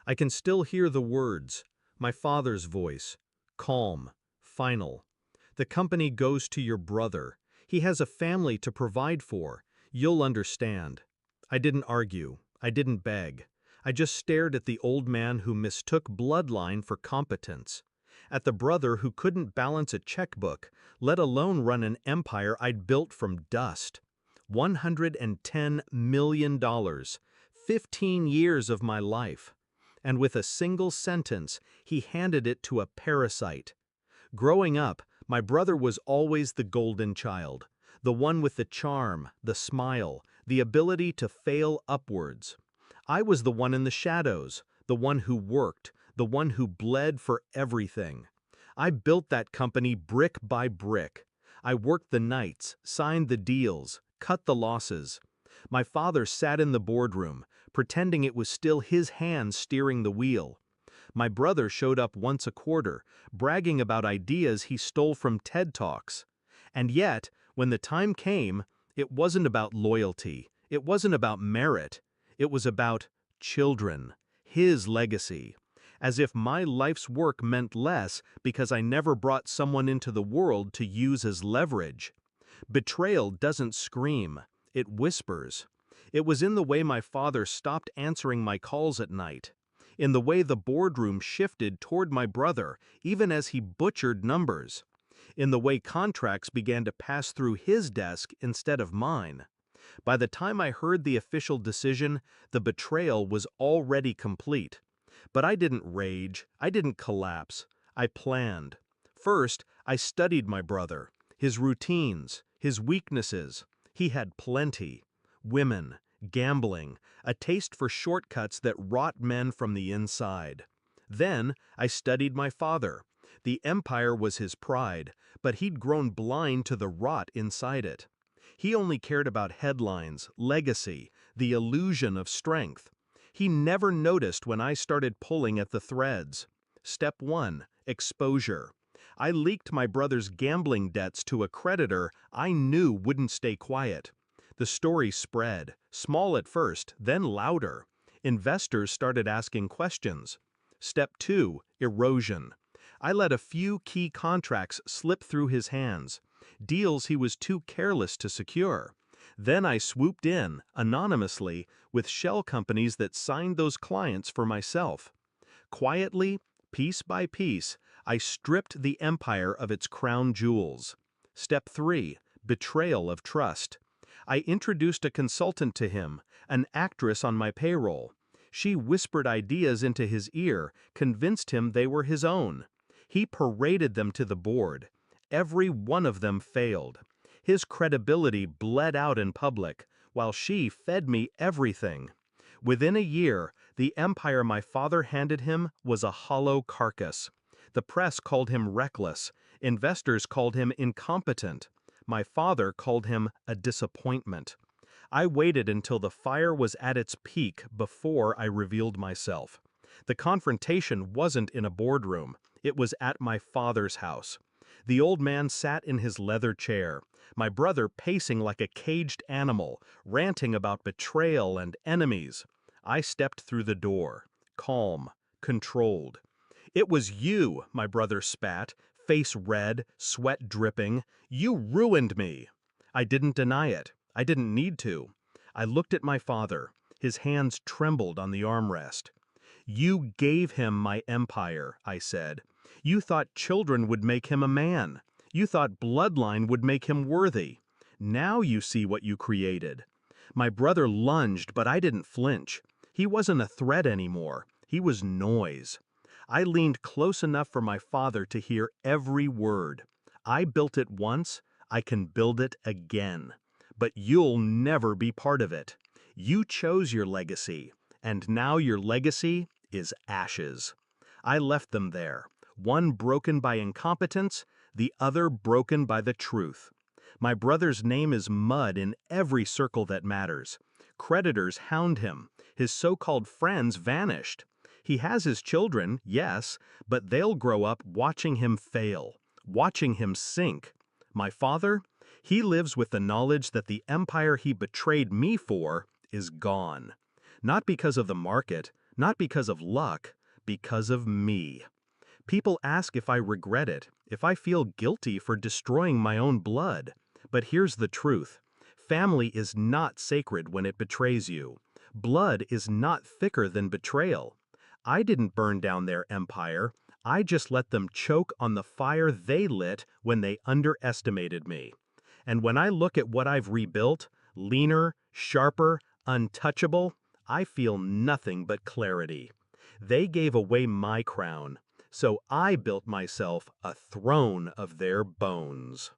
I can still hear the words, my father's voice, calm, final. The company goes to your brother. He has a family to provide for. You'll understand. I didn't argue. I didn't beg. I just stared at the old man who mistook bloodline for competence. At the brother who couldn't balance a checkbook, let alone run an empire I'd built from dust. $110 million. 15 years of my life. And with a single sentence, he handed it to a parasite. Growing up, my brother was always the golden child, the one with the charm, the smile, the ability to fail upwards. I was the one in the shadows, the one who worked, the one who bled for everything. I built that company brick by brick. I worked the nights, signed the deals, cut the losses. My father sat in the boardroom, pretending it was still his hand steering the wheel. My brother showed up once a quarter, bragging about ideas he stole from TED Talks. And yet, when the time came, it wasn't about loyalty, it wasn't about merit, it was about children, his legacy. As if my life's work meant less because I never brought someone into the world to use as leverage. Betrayal doesn't scream, it whispers. It was in the way my father stopped answering my calls at night, in the way the boardroom shifted toward my brother, even as he butchered numbers, in the way contracts began to pass through his desk instead of mine. By the time I heard the official decision, the betrayal was already complete. But I didn't rage, I didn't collapse, I planned. First, I studied my brother, his routines, his weaknesses. He had plenty. Women, gambling, a taste for shortcuts that rot men from the inside. Then, I studied my father. The empire was his pride, but he'd grown blind to the rot inside it. He only cared about headlines, legacy, the illusion of strength. He never noticed when I started pulling at the threads. Step 1. Exposure. I leaked my brother's gambling debts to a creditor I knew wouldn't stay quiet. The story spread, small at first, then louder. Investors started asking questions. Step 2. Erosion. I let a few key contracts slip through his hands, deals he was too careless to secure. Then I swooped in, anonymously, with shell companies that signed those clients for myself. Quietly, piece by piece, I stripped the empire of its crown jewels. Step 3. Betrayal of trust. I introduced a consultant to him, an actress on my payroll. She whispered ideas into his ear, convinced him they were his own. He paraded them to the board. Every one of them failed. His credibility bled out in public, while she fed me everything. Within a year, the empire my father handed him was a hollow carcass. The press called him reckless. Investors called him incompetent. My father called him a disappointment. I waited until the fire was at its peak before I revealed myself. The confrontation wasn't in a boardroom. It was at my father's house. The old man sat in his leather chair, my brother pacing like a caged animal, ranting about betrayal and enemies. I stepped through the door, calm, controlled. "It was you," my brother spat, face red, sweat dripping. "You ruined me." I didn't deny it. I didn't need to. I looked at my father. His hands trembled on the armrest. "You gave him my empire," I said. "You thought children would make him a man. You thought bloodline would make him worthy. Now you see what you created." My brother lunged, but I didn't flinch. He wasn't a threat anymore. He was noise. I leaned close enough for my father to hear every word. "I built it once, I can build it again. But you'll never be part of it. You chose your legacy, and now your legacy is ashes." I left them there, one broken by incompetence, the other broken by the truth. My brother's name is mud in every circle that matters. Creditors hound him. His so-called friends vanished. He has his children, yes, but they'll grow up watching him fail, watching him sink. My father? He lives with the knowledge that the empire he betrayed me for is gone. Not because of the market, Not because of luck, because of me. People ask if I regret it, if I feel guilty for destroying my own blood. But here's the truth. Family is not sacred when it betrays you. Blood is not thicker than betrayal. I didn't burn down their empire. I just let them choke on the fire they lit when they underestimated me. And when I look at what I've rebuilt, leaner, sharper, untouchable, I feel nothing but clarity. They gave away my crown, so I built myself a throne of their bones.